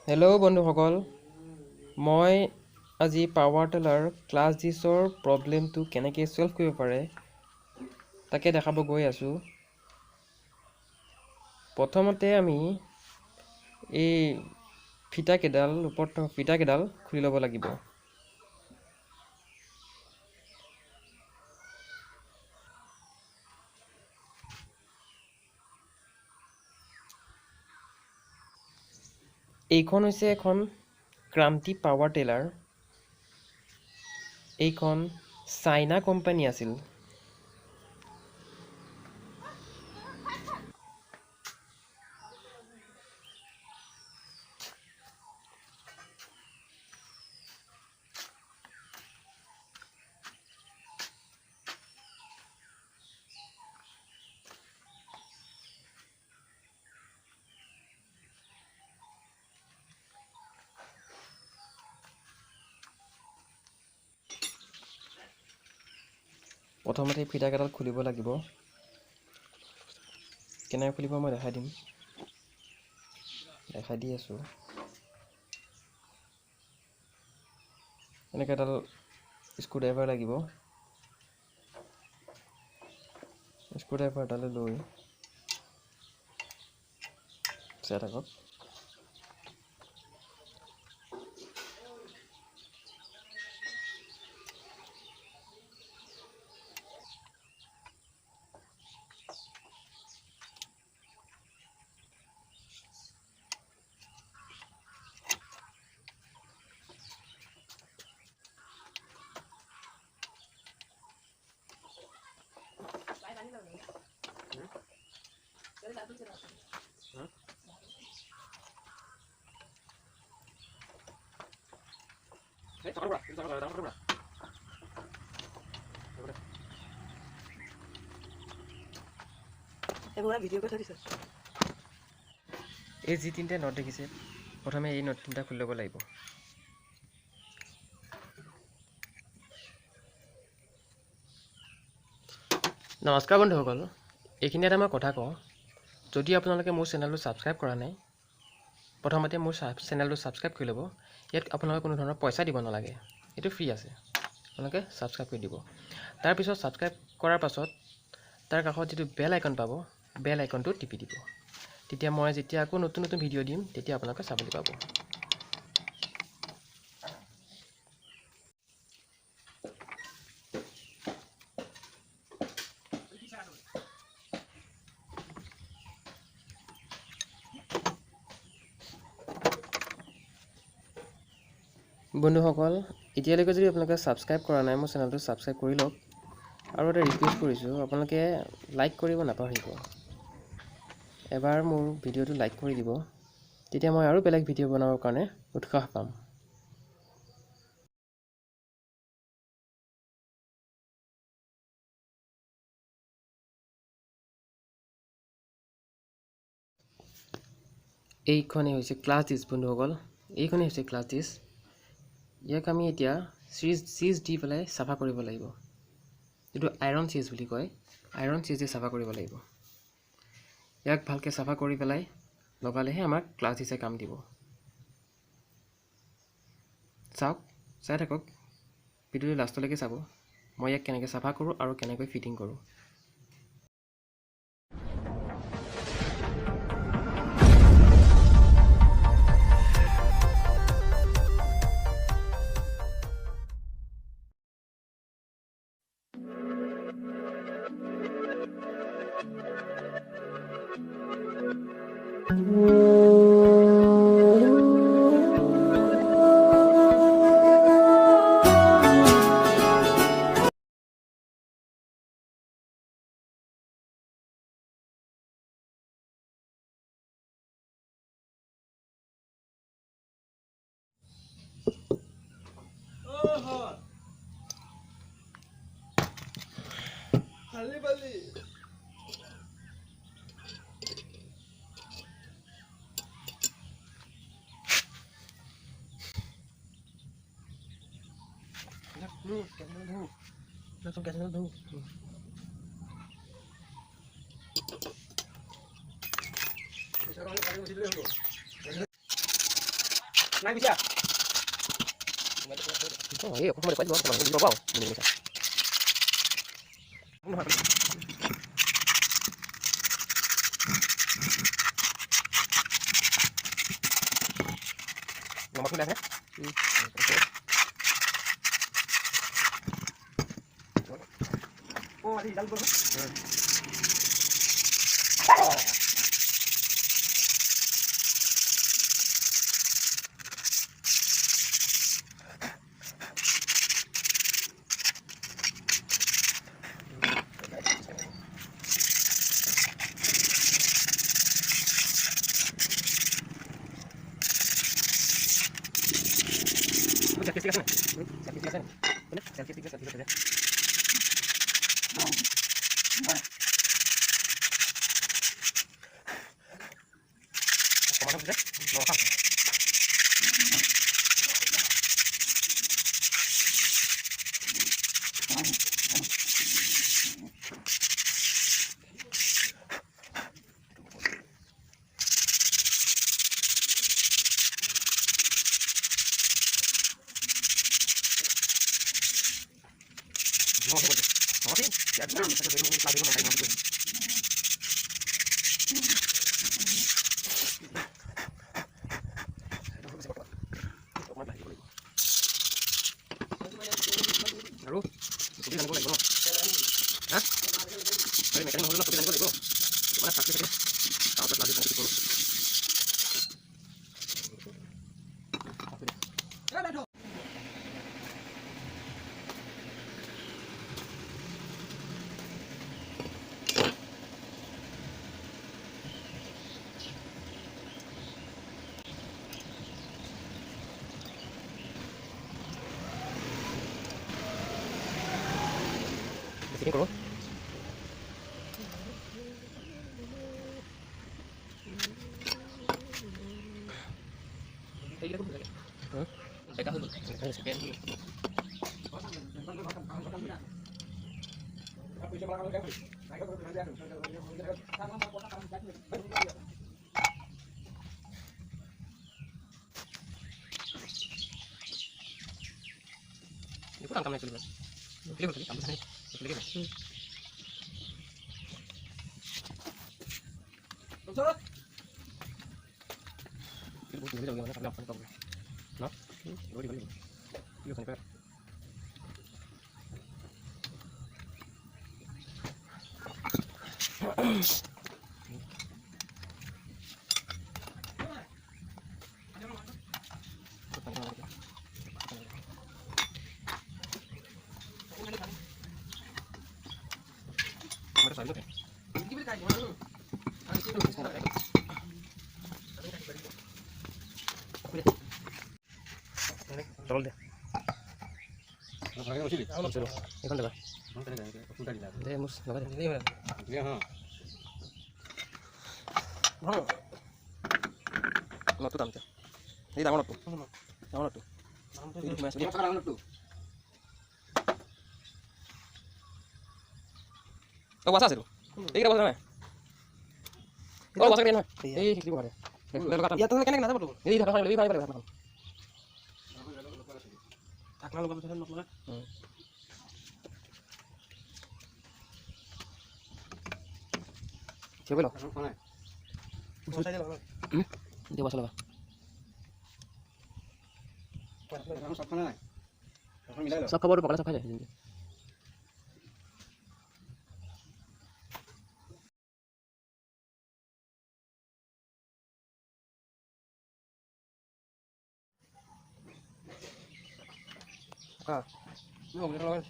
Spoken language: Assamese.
হেল্ল' বন্ধুসকল, মই আজি পাৱাৰ টিলাৰ ক্লাছ 10ৰ প্ৰব্লেমটো কেনেকৈ ছল্ভ কৰিব পাৰে তাকে দেখাব গৈ আছোঁ। প্ৰথমতে আমি এই ফিটাকেইডাল ওপৰত থকা ফিটাকেইডাল খুলি ল'ব লাগিব। এইখন হৈছে এখন ক্ৰান্তি পাৱাৰ টিলাৰ। এইখন চাইনা কোম্পানী আছিল। প্ৰথমতে ফিটাকেইডাল খুলিব লাগিব। কেনেকৈ খুলিব মই দেখাই দি আছোঁ। এনেকৈ এডাল স্ক্ৰুড্ৰাইভাৰ লাগিব। স্ক্ৰুড্ৰাইভাৰডালে লৈ চাই থাকক। এই যি তিনিটা নট দেখিছে, প্ৰথমে এই নট তিনিটা খুলি ল'ব লাগিব। নমস্কাৰ বন্ধুসকল, এইখিনি এটা মই কথা কওঁ। যদি আপোনালোকে মোৰ চেনেলটো ছাবস্ক্ৰাইব কৰা নাই, প্ৰথমতে মোৰ চেনেলটো ছাবস্ক্ৰাইব কৰি ল'ব। ইয়াত আপোনালোকে কোনো ধৰণৰ পইচা দিব নালাগে, এইটো ফ্ৰী আছে। আপোনালোকে ছাবস্ক্ৰাইব কৰি দিব। তাৰপিছত ছাবস্ক্ৰাইব কৰাৰ পাছত তাৰ কাষত যিটো বেল আইকন পাব, বেল আইকনটো টিপি দিব। তেতিয়া মই যেতিয়া আকৌ নতুন নতুন ভিডিঅ' দিম, তেতিয়া আপোনালোকে চাবলৈ পাব। বন্ধুসকল, এতিয়ালৈকে যদি আপোনালোকে ছাবস্ক্ৰাইব কৰা নাই, মোৰ চেনেলটো ছাবস্ক্ৰাইব কৰি লওক। আৰু এটা ৰিকুৱেষ্ট কৰিছোঁ, আপোনালোকে লাইক কৰিব নাপাহৰিব। এবাৰ মোৰ ভিডিঅ'টো লাইক কৰি দিব, তেতিয়া মই আৰু বেলেগ ভিডিঅ' বনাবৰ কাৰণে উৎসাহ পাম। এইখনেই হৈছে ক্লাছ 10 বন্ধুসকল, এইখনেই হৈছে ক্লাছ 10। ইয়াক আমি এতিয়া চিজ দি পেলাই চাফা কৰিব লাগিব। যিটো আইৰণ চিজ বুলি কয়, আইৰণ চিজ দি চাফা কৰিব লাগিব। ইয়াক ভালকৈ চাফা কৰি পেলাই লগালেহে আমাক ক্লাছ 10 কাম দিব। চাওক, চাই থাকক, ভিডিঅ'টো লাষ্টলৈকে চাব। মই ইয়াক কেনেকৈ চাফা কৰোঁ আৰু কেনেকৈ ফিটিং কৰোঁ। নাই bisa. Oh iya, aku mau dapat juga teman. Di bawah. Ini bisa. Nomor sudah ya? Oh, di dalam dulu. Sertifikat sana. Sertifikat sana. Benar? Sertifikat saja. Komandan sudah? Mau apa? Mau sih? Ya, kita bisa beri lagi rumah kayu. Lalu, sudah kan boleh, bro. Hah? Ayo, mereka mau sudah boleh, bro. Mana sakit saja? Tahu lagi sakit, bro. Di sini, bro. Saya dulu. Saya sekian dulu. Ini kurang kamera dulu. Pilih dulu, ambil sini. Pilih dulu. Ini bisa bagaimana kalau apa? No? Boleh. Yuk kan, Pak. Mari saya dulu. Tolong deh. Ikon deh, Pak. Deh, mus, enggak ada. Iya, ha. Bang. Notu tamte. Ini tangan notu. Tangan notu. Ini mas. Ini sekarang tuh. Oh, wasa sih. Ini kira wasa mana? Oh, wasa kena. Eh, kiri bukan ya. Ya, tuh kena kenapa tuh? Ini dah kan lebih kan pada. Tak lalu kamu sana mau. Coba lo. Selesai dulu. Dia wasa lah. Kamu sok mana? Kamu milih lo. Sok kabar pakala sok aja. Ah, No, mira lo ves.